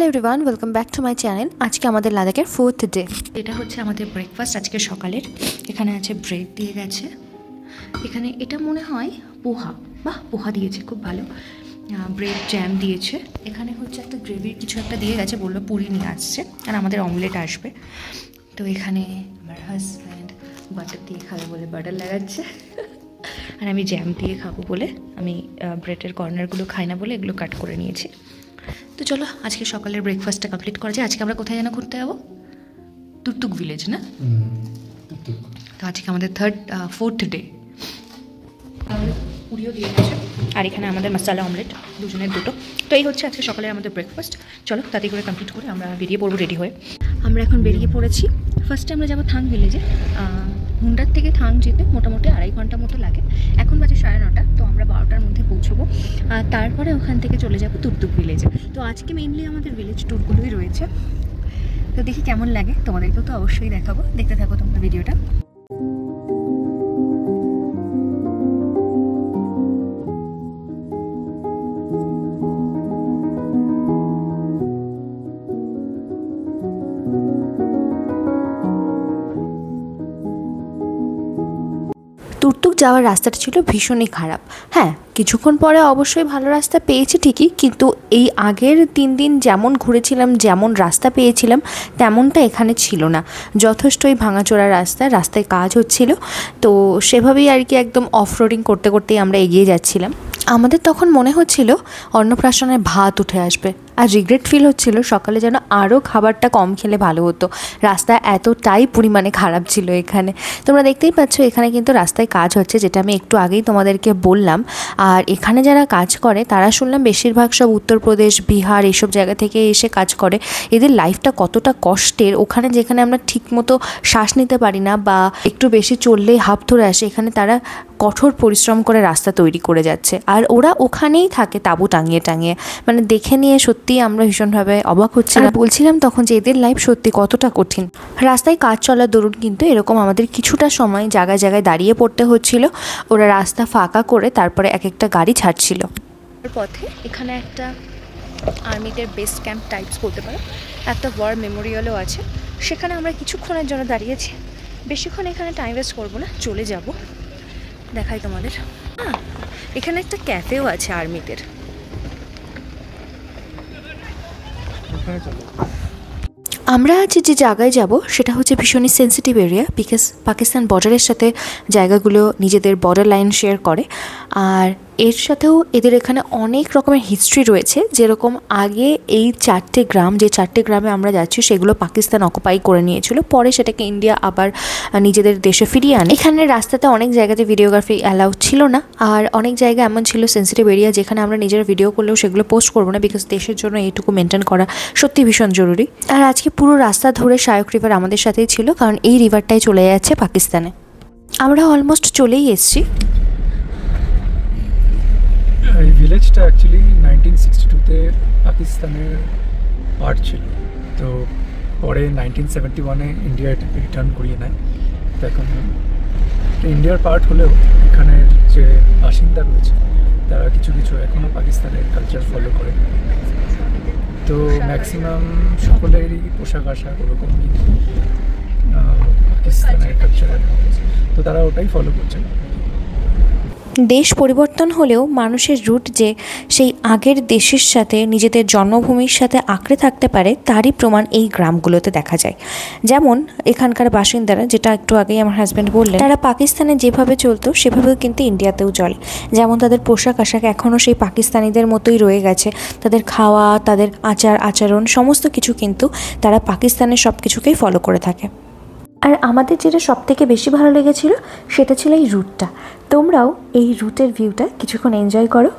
Everyone, welcome back to my channel. আজকে আমাদের লাদাখের 4th ডে। এটা হচ্ছে আমাদের ব্রেকফাস্ট আজকে সকালের। এখানে আছে ব্রেড দিয়ে গেছে, এখানে এটা মনে হয় পোহা দিয়েছে, খুব ভালো। ব্রেড জ্যাম দিয়েছে, এখানে হচ্ছে একটা গ্রেভির কিছু একটা দিয়ে গেছে, বললো পুরি নিয়ে আসছে আর আমাদের অমলেট আসবে। তো এখানে আমার হাজব্যান্ড বাটার দিয়ে খাবে বলে বাটার লাগাচ্ছে আর আমি জ্যাম দিয়ে খাবো বলে আমি ব্রেডের কর্নারগুলো খাই না বলে এগুলো কাট করে নিয়েছি। তো চলো আজকে সকালের ব্রেকফাস্টটা কমপ্লিট করা যায়। আজকে আমরা কোথায় যেন ঘুরতে যাবো? তুকতুক ভিলেজ না? তো আজকে আমাদের 4th ডে। পুরিও দিয়ে গেছে আর এখানে আমাদের মশলা অমলেট, দুজনের দুটো। তো এই হচ্ছে আজকে সকালের আমাদের ব্রেকফাস্ট। চলো তাড়াতাড়ি করে কমপ্লিট করে আমরা বেরিয়ে পড়বো রেডি হয়ে। আমরা এখন বেরিয়ে পড়েছি। ফার্স্টে আমরা যাবো থাং ভিলেজে। হুন্ডার থেকে থাং যেতে মোটামুটি 2.5 ঘন্টা মতো লাগে। এখন বাজে 9:30, তো আমরা 12টার মধ্যে পৌঁছবো। আর তারপরে ওখান থেকে চলে যাবো তুকতুক ভিলেজে। তো আজকে মেইনলি আমাদের ভিলেজ ট্যুরগুলোই রয়েছে। তো দেখি কেমন লাগে, তোমাদেরকেও তো অবশ্যই দেখাবো। দেখতে থাকো তোমরা ভিডিওটা। তুকতুক যাওয়ার রাস্তাটা ছিল ভীষণই খারাপ। হ্যাঁ, কিছুক্ষণ পরে অবশ্যই ভালো রাস্তা পেয়েছি ঠিকই, কিন্তু এই আগের 3 দিন যেমন ঘুরেছিলাম, যেমন রাস্তা পেয়েছিলাম তেমনটা এখানে ছিল না। যথেষ্টই ভাঙাচোরা রাস্তায় কাজ হচ্ছিল। তো সেভাবেই আর কি একদম অফ রোডিং করতে করতেই আমরা এগিয়ে যাচ্ছিলাম। আমাদের তখন মনে হচ্ছিল অন্নপ্রাশনের ভাত উঠে আসবে, আর রিগ্রেট ফিল হচ্ছিল সকালে যেন আরও খাবারটা কম খেলে ভালো হতো। রাস্তা এতটাই পরিমাণে খারাপ ছিল এখানে। তোমরা দেখতেই পাচ্ছ এখানে কিন্তু রাস্তায় কাজ হচ্ছে, যেটা আমি একটু আগেই তোমাদেরকে বললাম। আর এখানে যারা কাজ করে তারা শুনলাম বেশিরভাগ সব উত্তরপ্রদেশ, বিহার এইসব জায়গা থেকে এসে কাজ করে। এদের লাইফটা কতটা কষ্টের, ওখানে যেখানে আমরা ঠিকমতো শ্বাস নিতে পারি না বা একটু বেশি চললেই হাঁপ ধরে আসে, এখানে তারা কঠোর পরিশ্রম করে রাস্তা তৈরি করে যাচ্ছে। আর ওরা ওখানেই থাকে তাঁবু টাঙিয়ে টাঙিয়ে। মানে দেখে নিয়ে সত্যিই আমরা ভীষণভাবে অবাক হচ্ছিলাম। বলছিলাম তখন যে এদের লাইফ সত্যি কতটা কঠিন। রাস্তায় কাজ চলার দরুন কিন্তু এরকম আমাদের কিছুটা সময় জায়গায় জায়গায় দাঁড়িয়ে পড়তে হচ্ছিল। ওরা রাস্তা ফাঁকা করে তারপরে এক একটা গাড়ি ছাড়ছিল। পথে এখানে একটা আর্মিদের বেস ক্যাম্প টাইপস বলতে পারো, একটা ওয়ার মেমোরিয়ালও আছে। সেখানে আমরা কিছুক্ষণের জন্য দাঁড়িয়েছি। বেশিক্ষণ এখানে টাইম ওয়েস্ট করবো না, চলে যাব। দেখাই তোমাদের। এখানে একটা ক্যাফেও আছে আর্মিদের। আমরা আজ যে জায়গায় যাব সেটা হচ্ছে ভীষণই সেন্সিটিভ এরিয়া, বিকজ পাকিস্তান বর্ডারের সাথে জায়গাগুলো নিজেদের বর্ডার লাইন শেয়ার করে। আর এর সাথেও এদের এখানে অনেক রকমের হিস্ট্রি রয়েছে। যেরকম আগে এই 4টে গ্রাম, যে 4টে গ্রামে আমরা যাচ্ছি সেগুলো পাকিস্তান অকুপাই করে নিয়েছিল, পরে সেটাকে ইন্ডিয়া আবার নিজেদের দেশে ফিরিয়ে আনে। এখানে রাস্তাতে অনেক জায়গাতে ভিডিওগ্রাফি অ্যালাউ ছিল না, আর অনেক জায়গা এমন ছিল সেন্সিটিভ এরিয়া যেখানে আমরা নিজেরা ভিডিও করলেও সেগুলো পোস্ট করবো না, বিকজ দেশের জন্য এইটুকু মেনটেন করা সত্যি ভীষণ জরুরি। আর আজকে পুরো রাস্তা ধরে শায়ক রিভার আমাদের সাথেই ছিল, কারণ এই রিভারটাই চলে যাচ্ছে পাকিস্তানে। আমরা অলমোস্ট চলেই এসেছি। এই ভিলেজটা অ্যাকচুয়ালি 1962-তে পাকিস্তানের পার্ট ছিল, তো পরে 1971-এ ইন্ডিয়া এটাকে রিটার্ন করিয়ে নেয়। তো এখন ইন্ডিয়ার পার্ট হলেও এখানের যে বাসিন্দা রয়েছে তারা কিছু কিছু এখনও পাকিস্তানের কালচার ফলো করে। তো ম্যাক্সিমাম সকলেরই পোশাক আশাক ওরকম পাকিস্তানের কালচারের, তো তারা ওটাই ফলো করছে। দেশ পরিবর্তন হলেও মানুষের রুট যে সেই আগের দেশের সাথে, নিজেদের জন্মভূমির সাথে আঁকড়ে থাকতে পারে, তারই প্রমাণ এই গ্রামগুলোতে দেখা যায়। যেমন এখানকার বাসিন্দারা, যেটা একটু আগেই আমার হাজব্যান্ড বললেন, তারা পাকিস্তানে যেভাবে চলতো সেভাবেও কিন্তু ইন্ডিয়াতেও চলে। যেমন তাদের পোশাক আশাক এখনও সেই পাকিস্তানিদের মতোই রয়ে গেছে। তাদের খাওয়া, তাদের আচার আচরণ সমস্ত কিছু কিন্তু তারা পাকিস্তানের সব কিছুকেই ফলো করে থাকে। আর আমাদের যেটা সব থেকে বেশি ভালো লেগেছিল সেটা ছিল এই রুটটা। তোমরাও এই রুটের ভিউটা কিছুক্ষণ এনজয় করো।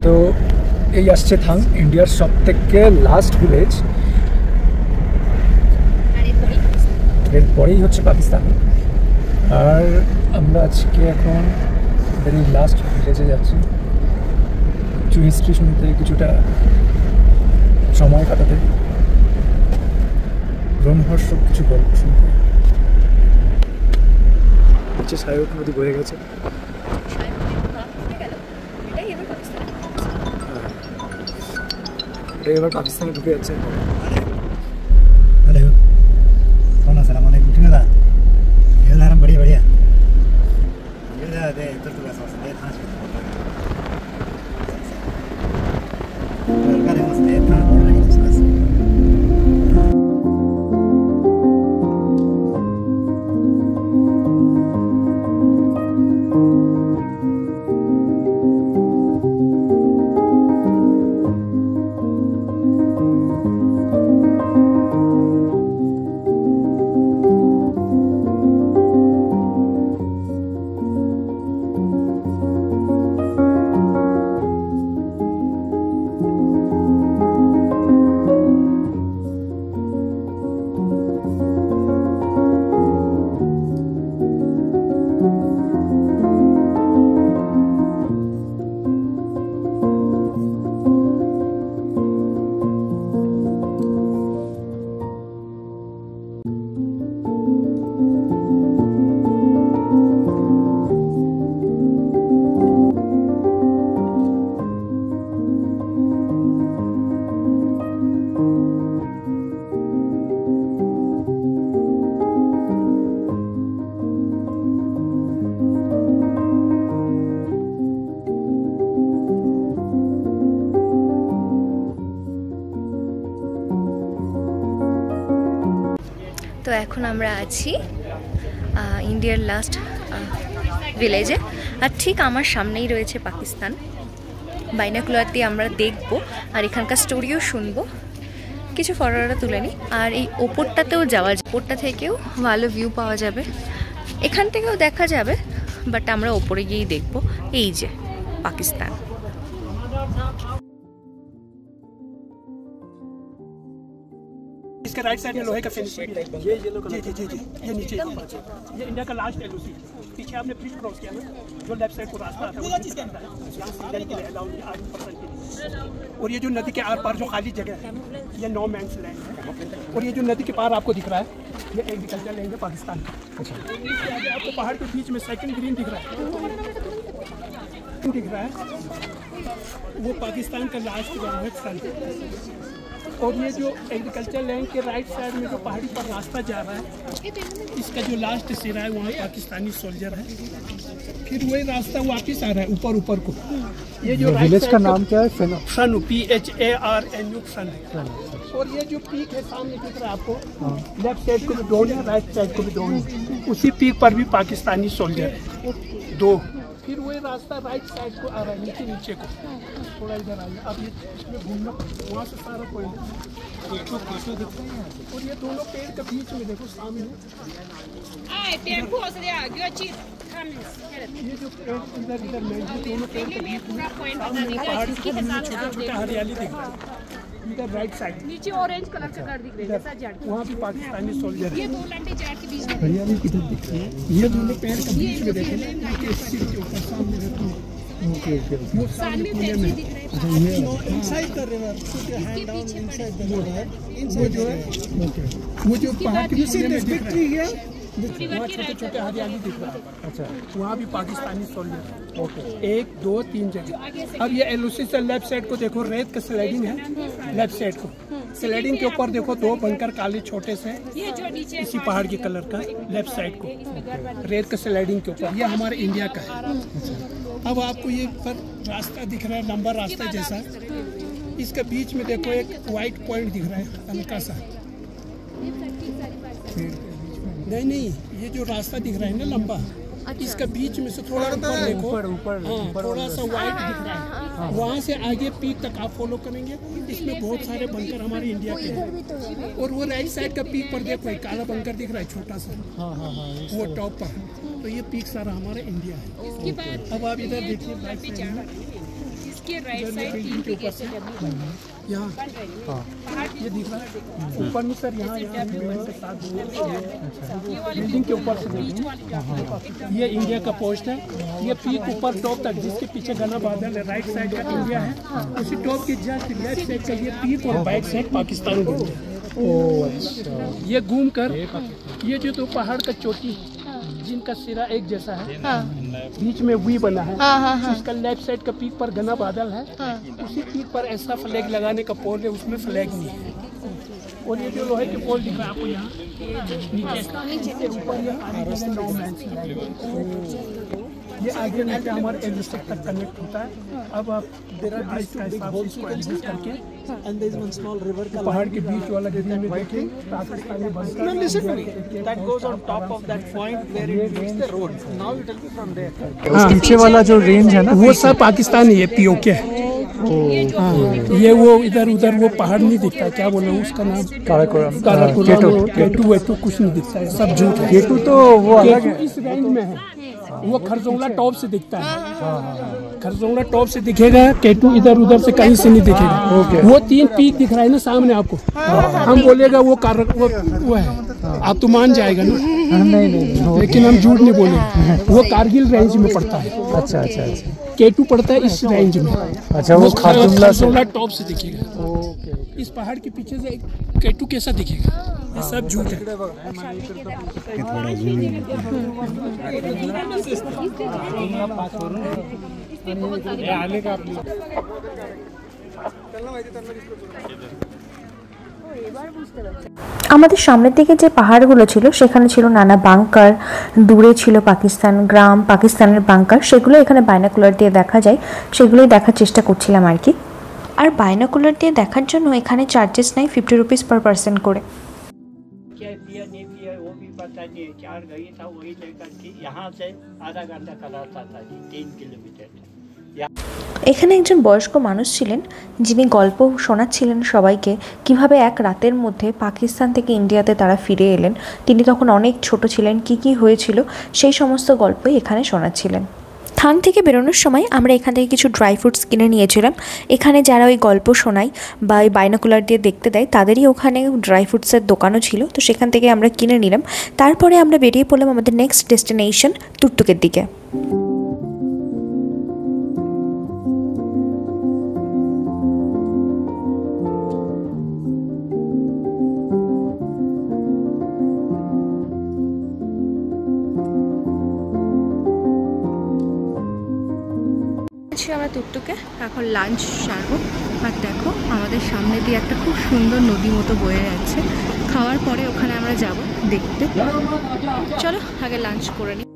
তো এই আসছে থাং, ইন্ডিয়ার সব থেকে লাস্ট ভিলেজ, এরপরেই হচ্ছে পাকিস্তান। আর আমরা আজকে এখন ভেরি লাস্ট ভিলেজে যাচ্ছি, কিছু হিস্ট্রি শুনতে, কিছুটা সময় কাটাতে, রোমহর্ষক কিছু গল্প শুনতে। নিচে সায়ক নদী বয়ে গেছে। এটা এবার পাকিস্তানে ঢুকে যাচ্ছে। हेलो अस्सलाम वालेकुम। ठीक है ये नाम बढ़िया बढ़िया ये दे इधर तो बस दे था का दे दे था बस তো এখন আমরা আছি ইন্ডিয়ার লাস্ট ভিলেজে, আর ঠিক আমার সামনেই রয়েছে পাকিস্তান। বাইনাকুলার দিয়ে আমরা দেখবো আর এখানকার স্টোরিও শুনবো, কিছু ফটোটা তুলে নিই। আর এই ওপরটাতেও যাওয়া যায়, ওপরটা থেকেও ভালো ভিউ পাওয়া যাবে, এখান থেকেও দেখা যাবে, বাট আমরা ওপরে গিয়েই দেখবো। এই যে পাকিস্তান। इसके राइट साइड में लोहे का फिनिशिंग है। ये जी ये नीचे ये इंडिया का लास्ट एलओसी। पीछे आपने ब्रिज क्रॉस किया ना, जो लेफ्ट साइड को रास्ता आता है यहाँ सीजन के लिए अलाउ नहीं 8% के लिए। और ये जो नदी के आर पार जो खाली जगह है ये नो मैंस लैंड है। और ये जो नदी के पार आपको दिख रहा है ये एग्रीकल्चर लैंड है पाकिस्तान का। आपको पहाड़ के बीच में सेकंड ग्रीन दिख रहा है वो पाकिस्तान का लास्ट फ्रंट। और ये जो एग्रीकल्चर लैंड के राइट साइड में जो पहाड़ी पर रास्ता जा रहा है इसका जो लास्ट सिरा है वहाँ पाकिस्तानी सोल्जर है। फिर वही रास्ता वापिस आ रहा है ऊपर को। ये जो विलेज का नाम क्या है? सनु PHARNU सन है। और ये जो पीक है सामने दिख रहा है आपको, लेफ्ट साइड को भी डोन है, राइट साइड को भी डोन है। उसी पीक पर भी पाकिस्तानी सोल्जर है दो। फिर वही रास्ता राइट साइड को आ रहा है, नीचे को थोड़ा इधर आइए। अब ये इसमें घूमना वहाँ से सारा पॉइंट और ये दोनों पेड़ के बीच में देखो सामने ये जो पेड़ इधर दोनों पेड़ के बीच में पहाड़ी छोटा हरियाली दिख रहा है। इधर राइट साइड नीचे ऑरेंज कलर का घर दिख रहा है, वहाँ भी पाकिस्तानी सोल्जर ये दो लंडे जाट के बीच में हरियाली किधर दिख रही है? ये दोनों पेड़ के बीच में देखो ना, सिर के ऊपर सामने देखो ओके ओके वो सामने कोने में inside the river put your hand down inside the river. वो जो है ओके वो जो पहाड़ के पीछे में दिख रही है वहाँ छोटे छोटे हरियाली दिख रहा है। अच्छा, वहाँ भी पाकिस्तानी सोल्जर। ओके 1 2 3 जगह। अब ये एलओसी से लेफ्ट साइड को देखो, रेत का स्लाइडिंग है लेफ्ट साइड को। स्लाइडिंग के ऊपर देखो 2 बंकर काले छोटे से इसी पहाड़ के कलर का लेफ्ट साइड को रेत का स्लाइडिंग के ऊपर। ये हमारे इंडिया का है। अब आपको ये पर रास्ता दिख रहा है, लंबा रास्ता जैसा। इसके बीच में देखो एक वाइट पॉइंट दिख रहा है हल्का सा। नहीं ये जो रास्ता दिख रहा है ना लंबा, इसका बीच में से थोड़ा ऊपर देखो, थोड़ा सा वाइट दिख रहा है। वहाँ से आगे पीक तक आप फॉलो करेंगे, इसमें बहुत सारे बंकर हमारे इंडिया के हैं। और वो राइट साइड का पीक पर देखो एक काला बंकर दिख रहा है छोटा सा, वो टॉप पर। तो ये पीक सारा हमारा इंडिया है। अब आप इधर देखिए इसके राइट साइड 3 पीक ऐसे यहाँ ये दिख रहा है ऊपर में सर, यहाँ बिल्डिंग के ऊपर से ये इंडिया का पोस्ट है। ये पीक ऊपर टॉप तक, जिसके पीछे घना बादल है, राइट साइड का इंडिया है। उसी टॉप के जस्ट लेफ्ट साइड का ये पीक और बैक साइड पाकिस्तान घूमता है। ये घूम कर ये जो तो पहाड़ का चोटी जिनका सिरा एक जैसा है, बीच में वी बना है, उसका लेफ्ट साइड का पीक पर घना बादल है। उसी पीक पर ऐसा फ्लैग लगाने का पोल है, उसमें फ्लैग नहीं है। और ये जो लोहे के पोल दिख रहा है आपको यहाँ नीचे ऊपर, ये आगे नीचे हमारे एलिस्टिक तक कनेक्ट होता है। अब आप पहाड़ के बीच वाला एरिया में देखिए पाकिस्तानी पीछे वाला जो रेंज है ना, वो सब पाकिस्तानी है, पीओके है। ये वो इधर उधर वो पहाड़ नहीं दिखता, क्या बोले उसका नाम, काराकोरम, केटू वेटू कुछ नहीं दिखता है, सब झूठ है। केटू तो वो अलग है, इस रेंज में है। वो खरजोंगला टॉप से दिखता है, खरजोंगला टॉप से दिखेगा, केटू इधर उधर से कहीं से नहीं दिखेगा। वो 3 पीक दिख रहा है ना सामने आपको, हम बोलेगा वो है, आप तो मान जाएगा ना। नहीं, लेकिन हम झूठ नहीं बोलेंगे। वो कारगिल रेंज में पड़ता है। अच्छा, केटू पड़ता है इस रेंज में। अच्छा, वो खरजोंगला टॉप से दिखेगा। इस पहाड़ के पीछे से केटू कैसा दिखेगा, ये सब झूठ है। আমাদের সামনের দিকে যে পাহাড়গুলো ছিল সেখানে ছিল নানা বাংকার, দূরে ছিল পাকিস্তান গ্রাম, পাকিস্তানের বাংকার, সেগুলো এখানে বাইনোকুলার দিয়ে দেখা যায়, সেগুলোই দেখার চেষ্টা করছিলাম আর কি। আর বাইনোকুলার দিয়ে দেখার জন্য এখানে চার্জেস নাই 50 রুপিস পার পার্সন করে। এখানে একজন বয়স্ক মানুষ ছিলেন যিনি গল্প শোনাচ্ছিলেন সবাইকে কিভাবে এক রাতের মধ্যে পাকিস্তান থেকে ইন্ডিয়াতে তারা ফিরে এলেন। তিনি তখন অনেক ছোট ছিলেন, কি হয়েছিল সেই সমস্ত গল্পই এখানে শোনাচ্ছিলেন। থান থেকে বেরোনোর সময় আমরা এখান থেকে কিছু ড্রাই ফ্রুটস কিনে নিয়েছিলাম। এখানে যারা ওই গল্প শোনায় বা ওই বাইনোকুলার দিয়ে দেখতে দেয় তাদেরই ওখানে ড্রাই ফ্রুটসের দোকানও ছিল, তো সেখান থেকে আমরা কিনে নিলাম। তারপরে আমরা বেরিয়ে পড়লাম আমাদের নেক্সট ডেস্টিনেশন টুকটুকের দিকে। আমরা টুকটুকে এখন লাঞ্চ সারবো। আর দেখো আমাদের সামনে দিয়ে একটা খুব সুন্দর নদী মতো বয়ে যাচ্ছে। খাওয়ার পরে ওখানে আমরা যাব দেখতে। চলো আগে লাঞ্চ করে নিই।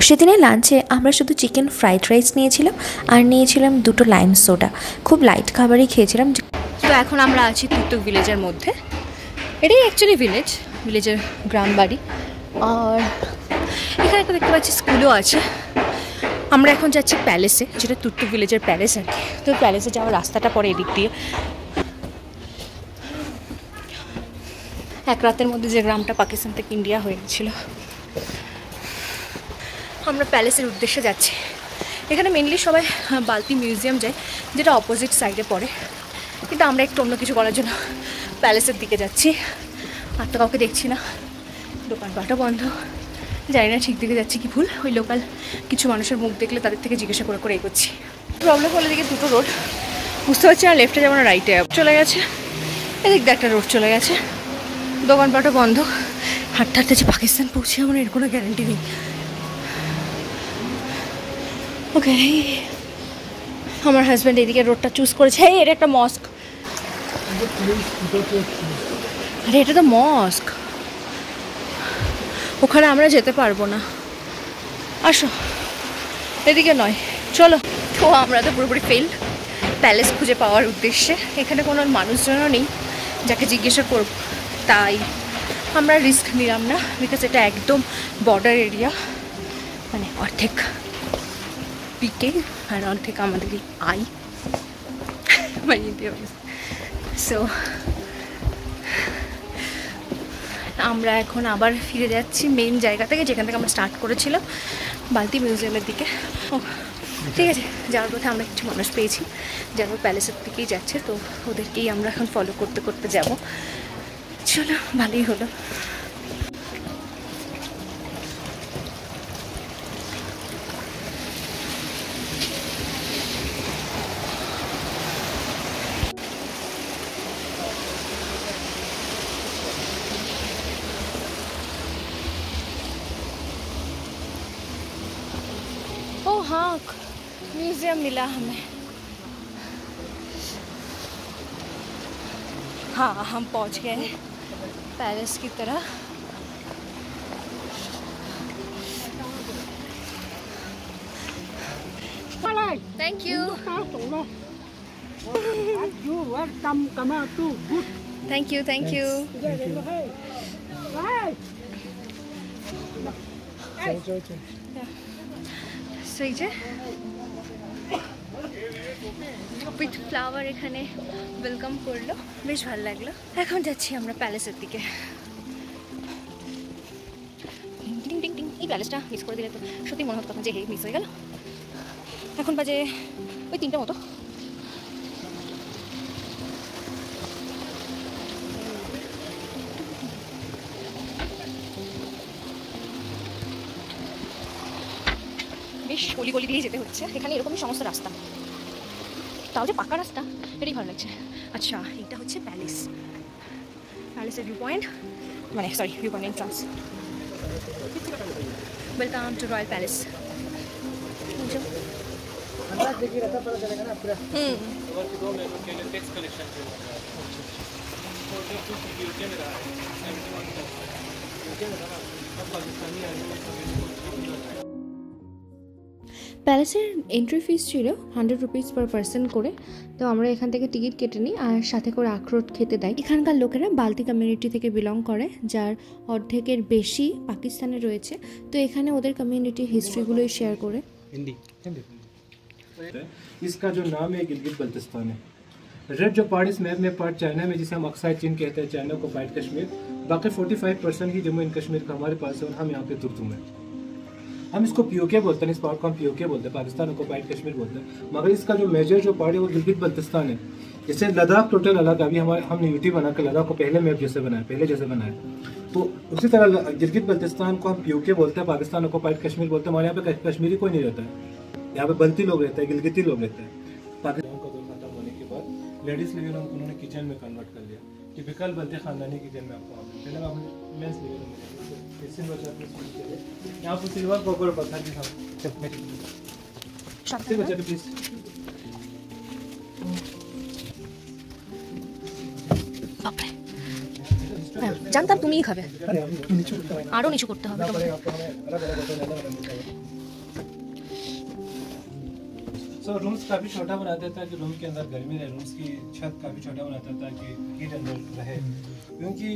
সেদিনের লাঞ্চে আমরা শুধু চিকেন ফ্রাইড রাইস নিয়েছিলাম আর নিয়েছিলাম 2টো লাইম সোডা। খুব লাইট খাবারই খেয়েছিলাম। তো এখন আমরা আছি টুকটুক ভিলেজের মধ্যে। এটাই অ্যাকচুয়ালি ভিলেজের গ্রাম বাড়ি। আর এখানে একটা দেখতে পাচ্ছি স্কুলও আছে। আমরা এখন যাচ্ছি প্যালেসে, যেটা টুকটুক ভিলেজের প্যালেস আর কি। তো প্যালেসে যাওয়ার রাস্তাটা পরে এদিক দিয়ে। এক রাতের মধ্যে যে গ্রামটা পাকিস্তান থেকে ইন্ডিয়া হয়ে গেছিলো। আমরা প্যালেসের উদ্দেশ্যে যাচ্ছি। এখানে মেনলি সবাই বালতি মিউজিয়াম যায়, যেটা অপোজিট সাইডে পড়ে, কিন্তু আমরা একটু অন্য কিছু করার জন্য প্যালেসের দিকে যাচ্ছি। আর তো কাউকে দেখছি না, দোকানপাটও বন্ধ। জানি না ঠিক দিকে যাচ্ছি কি ভুল। ওই লোকাল কিছু মানুষের মুখ দেখলে তাদের থেকে জিজ্ঞাসা করে এগোচ্ছি। প্রবলেম হলে দিকে 2টো রোড বুঝতে পারছি, আর লেফটে যাবো না রাইটে চলে গেছে। এদিক দিয়ে একটা রোড চলে গেছে, দোকানপাটও বন্ধ। হাঁটতে হাঁটতে যে পাকিস্তান পৌঁছে আমার এর কোনো গ্যারান্টি নেই। ওকে, আমার হাজব্যান্ড এদিকে রোডটা চুজ করেছে। এটা একটা মস্ক। আরে এটা তো মস্ক, ওখানে আমরা যেতে পারবো না। আসো, এদিকে নয়, চলো। তো আমরা তো পুরোপুরি ফেল প্যালেস খুঁজে পাওয়ার উদ্দেশ্যে। এখানে কোনো মানুষজনও নেই যাকে জিজ্ঞাসা করব, তাই আমরা রিস্ক নিলাম না। বিকজ এটা একদম বর্ডার এরিয়া, মানে অর্ধেক পিকে আর অর্ধেক আমাদের আই সো আমরা এখন আবার ফিরে যাচ্ছি মেন জায়গা থেকে, যেখান থেকে আমরা স্টার্ট করেছিলাম, বালতি মিউজিয়ামের দিকে। ঠিক আছে, যাওয়ার পথে আমরা কিছু মানুষ পেয়েছি যারা প্যালেসের দিকেই যাচ্ছে, তো ওদেরকেই আমরা এখন ফলো করতে করতে যাব। চলো, ভালোই হলো। ओ हाँ, म्यूजियम मिला हमें। हाँ, हम पहुंच गए हैं पैलेस की तरह। Thank you. Thank you, thank you. সেই যে উইথ ফ্লাওয়ার এখানে ওয়েলকাম করলো, বেশ ভালো লাগলো। এখন যাচ্ছি আমরা প্যালেসের দিকে। টিং টিং টিং। এই প্যালেসটা মিস করে দিলে তো সত্যি মনে হতো তখন যে মিস হয়ে গেল। এখন বাজে ওই 3টা মতো। বেশ গলি গলি দিয়ে যেতে হচ্ছে, এখানে এরকমই সমস্ত রাস্তা, তাও যে পাকা রাস্তা, এটাই ভালো লাগছে। আচ্ছা, এটা হচ্ছে প্যালেস, প্যালেসের ভিউ পয়েন্ট, মানে sorry view point entrance. Welcome to royal palace. প্যালেসের এন্ট্রি ফিস ছিল 100 রুপিস পার পার্সন করে। তো আমরা এখান থেকে টিকিট কেটে নিই, আর সাথে করে আখরোট খেতে দেয়। এখানকার লোকেরা বালতি কমিউনিটি থেকে বিলং করে, যার অর্ধেকের বেশি পাকিস্তানে রয়েছে। তো এখানে ওদের কমিউনিটির হিস্ট্রিগুলোই শেয়ার করে। हिंदी इसका जो नाम है गिलगित बल्तिस्तान है। रेड जो पार्ट इस मैप में पार्ट चाइना में, जिसे हम अक्साई चीन कहते हैं, चाइना को पार्ट कश्मीर, बाकी 45% ही जम्मू एंड कश्मीर का हमारे पास है, और हम यहाँ पे तुर्तुम है। हम इसको पीओके बोलते हैं, इस पार्ट को हम पीओके बोलते हैं, पाकिस्तान को पार्ट कश्मीर बोलते हैं। मगर इसका जो मेजर जो पार्ट है वो गिलगित बल्तिस्तान है। जैसे लद्दाख टोटल अलग, अभी हमने यूटी बनाकर लद्दाख को पहले मैप जैसे बनाया, पहले जैसे बनाया, तो उसी तरह गिलगित बल्तिस्तान को हम पीओके बोलते हैं, पाकिस्तान को पार्ट कश्मीर बोलते हैं। हमारे यहाँ पे कश्मीरी कोई नहीं रहता है, यहाँ पे बल्ती लोग रहते हैं, गिलगिती लोग रहते हैं। पाकिस्तान का दौर खत्म होने के बाद लेडीज लिविंग रूम उन्होंने किचन में कन्वर्ट कर लिया, टिपिकल बल्ती खानदानी किचन में आपको पहले आपने मेंस लिविंग रूम यहाँ पर सिल्वर कॉपर पत्थर की प्लीज জানতাম তুমিই খাবে, আরো নিচু করতে হবে তোমাকে। सो रूम्स काफ़ी छोटा बनाते था कि रूम के अंदर गर्मी रहे, रूम्स की छत काफ़ी छोटा बनाता था कि हीट अंदर रहे, क्योंकि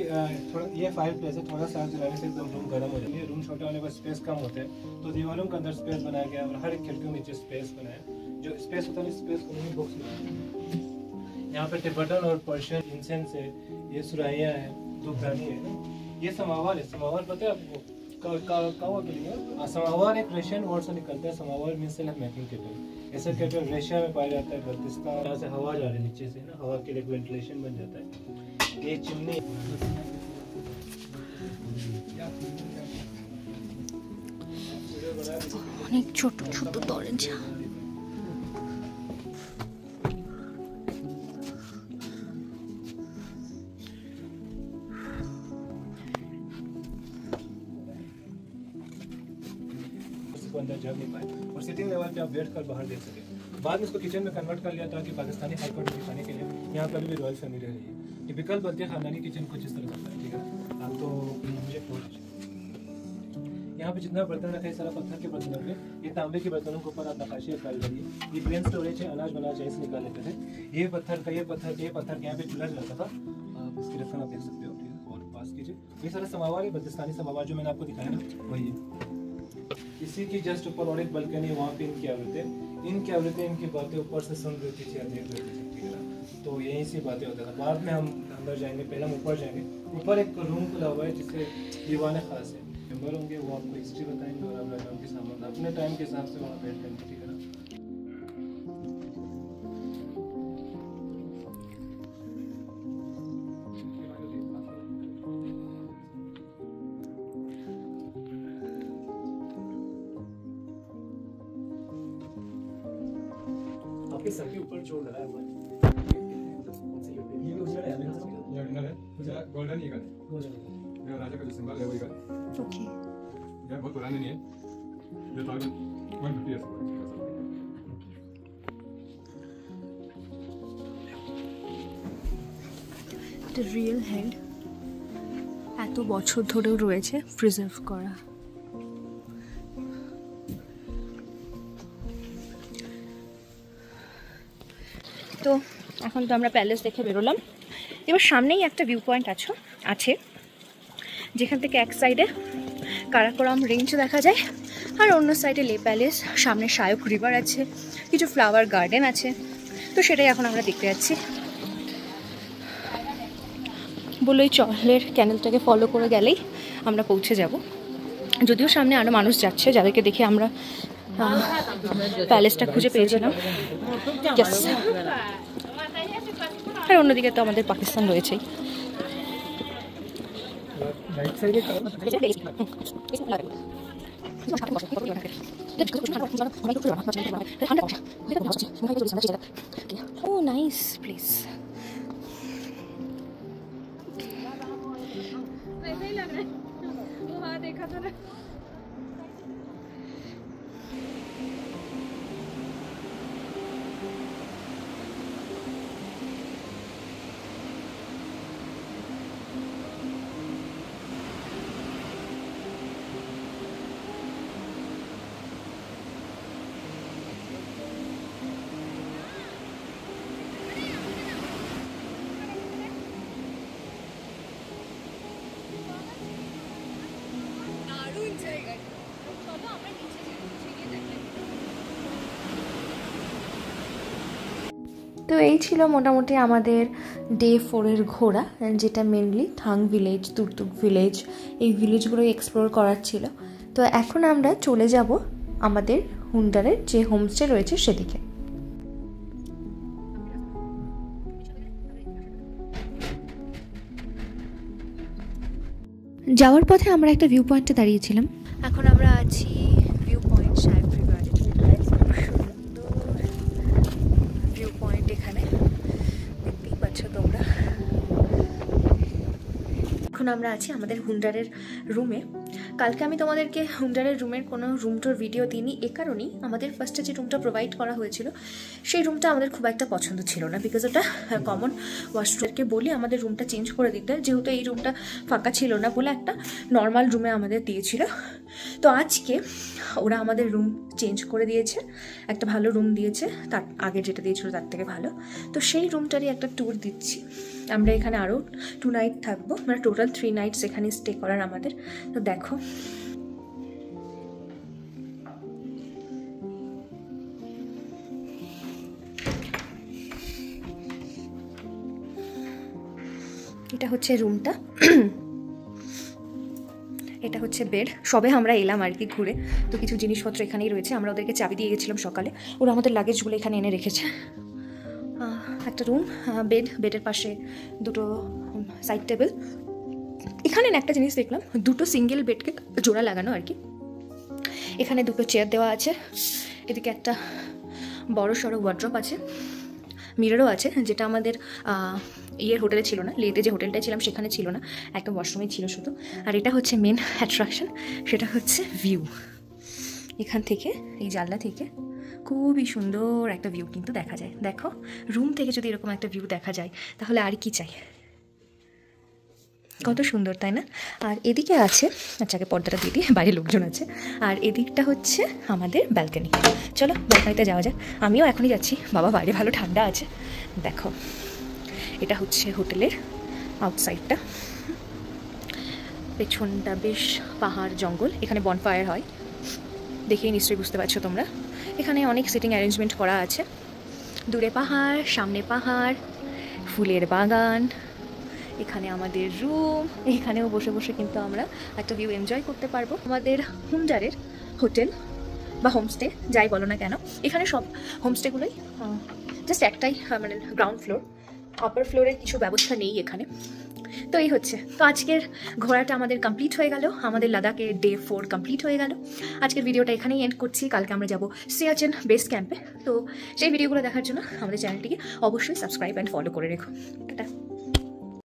थोड़ा ये फायर प्लेस है, थोड़ा सा जलाने से एकदम रूम गर्म हो जाती है। रूम छोटा होने पर स्पेस कम होते हैं, तो दीवारों के अंदर स्पेस बनाया गया, और हर एक खिड़की के नीचे स्पेस बनाया। जो स्पेस होता है स्पेस उन्होंने बॉक्स में यहाँ पे टिबेटन और पर्शियन इंसेंस है, ये सुराहियाँ हैं, धूपदानी है, ये समावर है। समावर पता है आपको समावर एक रशियन वर्ड से निकलता है। समावर मीन्स सेल्फ मेकिंग केटल। ऐसा केटल रशिया में पाया जाता है, बल्तिस्तान, यहाँ से हवा जा रही है नीचे से ना, हवा के लिए वेंटिलेशन बन जाता है। ये चिमनी অনেক ছোট ছোট দরজা। अंदर जा नहीं पाए, और सिटिंग लेवल पे आप बैठ कर बाहर देख सके। बाद में इसको किचन में कन्वर्ट कर लिया ताकि पाकिस्तानी हाई कोर्ट दिखाने के लिए यहाँ पर भी रॉयल फैमिली रही है। टिपिकल बल्ती खानदानी किचन कुछ इस तरह होता है, ठीक है। आप तो मुझे यहाँ पे जितना बर्तन रखा है सारा पत्थर के बर्तन रखे, ये तांबे के बर्तनों के ऊपर आप नक्काशी कर रही है। ये ग्रेन स्टोरेज है, अनाज बना चाहिए निकाल लेते थे। ये पत्थर का ये पत्थर यहाँ पे चूल्हा जलाता था, आप इसकी रेफरेंस आप देख सकते हो, ठीक है। और पास कीजिए, ये सारा समावार है, बल्तिस्तानी समावार जो मैंने आपको दिखाया ना वही है। इसी की जस्ट ऊपर और एक बल्कनी, वहाँ पे इनकी आवृत्ति इनकी बातें ऊपर से सुन रही थी या देख रही थी, ठीक है ना। तो यही सी बातें होता था। बाद में हम अंदर जाएंगे, पहले हम ऊपर जाएंगे। ऊपर एक रूम खुला हुआ है जिससे दीवाने खास है, मेंबर होंगे, वो आपको हिस्ट्री बताएंगे और आप के सामान अपने टाइम के हिसाब से वहाँ बैठ जाएंगे, ठीक है ना। आपके सर के ऊपर जो लगाया हुआ है ये ओरिजिनल है, गोल्डन ये का है, राजा का जो सिंबल है वही का है। ओके, ये बहुत पुराने नहीं है, ये तो 150 years old है। এটা রিয়েল হ্যান্ড, এত বছর ধরেও রয়েছে প্রিজার্ভ করা। তো এখন তো আমরা প্যালেস দেখে বেরোলাম, এবার সামনেই একটা ভিউ পয়েন্ট আছে যেখান থেকে এক সাইডে কারাকোরাম রেঞ্জ দেখা যায় আর অন্য সাইডে লে প্যালেস, সামনে শায়ক রিভার আছে, কিছু ফ্লাওয়ার গার্ডেন আছে। তো সেটাই এখন আমরা দেখতে যাচ্ছি। বলে এই জলের ক্যানেলটাকে ফলো করে গেলেই আমরা পৌঁছে যাব। যদিও সামনে আরও মানুষ যাচ্ছে যাদেরকে দেখে আমরা প্যালেসটা খুঁজে পেয়েছিলাম। আর অন্যদিকে তো আমাদের পাকিস্তান রয়েছেই। ও নাইস প্লেস। ऐसा ही लग रहा है, वो वहाँ देखा था ना। তো এই ছিল মোটামুটি আমাদের ডে 4 ঘোরা, যেটা মেনলি থাং ভিলেজ, তুর্তুক ভিলেজ, এই ভিলেজগুলো এক্সপ্লোর করার ছিল। তো এখন আমরা চলে যাব আমাদের হুন্ডারের যে হোমস্টে রয়েছে সেদিকে। যাওয়ার পথে আমরা একটা ভিউ পয়েন্টে দাঁড়িয়েছিলাম। এখন আমরা আছি ভিউ পয়েন্ট শায়ক রিভারে। ভিউ পয়েন্ট এখানে দেখতেই পাচ্ছ তোমরা। এখন আমরা আছি আমাদের হুন্ডারের রুমে। কালকে আমি তোমাদেরকে হুন্ডারের রুমের কোনো রুম টোর ভিডিও দিইনি, এ কারণেই আমাদের ফার্স্টে যে রুমটা প্রোভাইড করা হয়েছিল সেই রুমটা আমাদের খুব একটা পছন্দ ছিল না, বিকজ ওটা কমন ওয়াশরুমকে বলি আমাদের রুমটা চেঞ্জ করে দিতে, যেহেতু এই রুমটা ফাঁকা ছিল না বলে একটা নর্মাল রুমে আমাদের দিয়েছিল। তো আজকে ওরা আমাদের রুম চেঞ্জ করে দিয়েছে, একটা ভালো রুম দিয়েছে, তার আগে যেটা দিয়েছিল তার থেকে ভালো। তো সেই রুমটারই একটা ট্যুর দিচ্ছি। আমরা এখানে আরও 2 নাইট থাকবো, মানে টোটাল 3 নাইটস এখানে স্টে করার আমাদের। তো দেখো এটা হচ্ছে রুমটা, এটা হচ্ছে বেড। সবে আমরা এলাম আর কি ঘুরে, তো কিছু জিনিসপত্র এখানেই রয়েছে। আমরা ওদেরকে চাবি দিয়ে গেছিলাম সকালে, ওরা আমাদের লাগেজগুলো এখানে এনে রেখেছে। একটা রুম, বেড, বেডের পাশে 2টো সাইড টেবিল। এখানে একটা জিনিস দেখলাম, 2টো সিঙ্গেল বেডকে জোড়া লাগানো আর কি। এখানে 2টো চেয়ার দেওয়া আছে, এদিকে একটা বড় সড়ো ওয়ার্ড্রপ আছে, মিররও আছে, যেটা আমাদের হোটেলে ছিল না, লেতে যে হোটেলটায় ছিলাম সেখানে ছিল না, একটা ওয়াশরুমে ছিল শুধু। আর এটা হচ্ছে মেন অ্যাট্রাকশন, সেটা হচ্ছে ভিউ। এখান থেকে এই জানলা থেকে খুবই সুন্দর একটা ভিউ কিন্তু দেখা যায়। দেখো, রুম থেকে যদি এরকম একটা ভিউ দেখা যায় তাহলে আর কি চাই, কত সুন্দর তাই না? আর এদিকে আছে, আচ্ছা আগে পর্দাটা দিয়ে দিই, বাইরে লোকজন আছে। আর এদিকটা হচ্ছে আমাদের ব্যালকনি। চলো ব্যালকনিতে যাওয়া যাক। আমিও এখনই যাচ্ছি, বাবা বাইরে ভালো ঠান্ডা আছে। দেখো এটা হচ্ছে হোটেলের আউটসাইডটা, পেছনটা বেশ পাহাড় জঙ্গল, এখানে বনফায়ার হয়, দেখেই নিশ্চয়ই বুঝতে পারছো তোমরা। এখানে অনেক সিটিং অ্যারেঞ্জমেন্ট করা আছে, দূরে পাহাড়, সামনে পাহাড়, ফুলের বাগান, এখানে আমাদের রুম, এখানেও বসে বসে কিন্তু আমরা একটা ভিউ এনজয় করতে পারবো। আমাদের হুন্ডারের হোটেল বা হোমস্টে যাই বলো না কেন, এখানে সব হোমস্টেগুলোই জাস্ট একটাই, মানে গ্রাউন্ড ফ্লোর, আপার ফ্লোরের কিছু ব্যবস্থা নেই এখানে। তো এই হচ্ছে, তো আজকের ঘোরাটা আমাদের কমপ্লিট হয়ে গেল, আমাদের লাদাখে ডে 4 কমপ্লিট হয়ে গেল। আজকের ভিডিওটা এখানেই এন্ড করছি, কালকে আমরা যাব সিয়াচেন বেস ক্যাম্পে। তো সেই ভিডিওগুলো দেখার জন্য আমাদের চ্যানেলটিকে অবশ্যই সাবস্ক্রাইব অ্যান্ড ফলো করে রেখো। টাটা।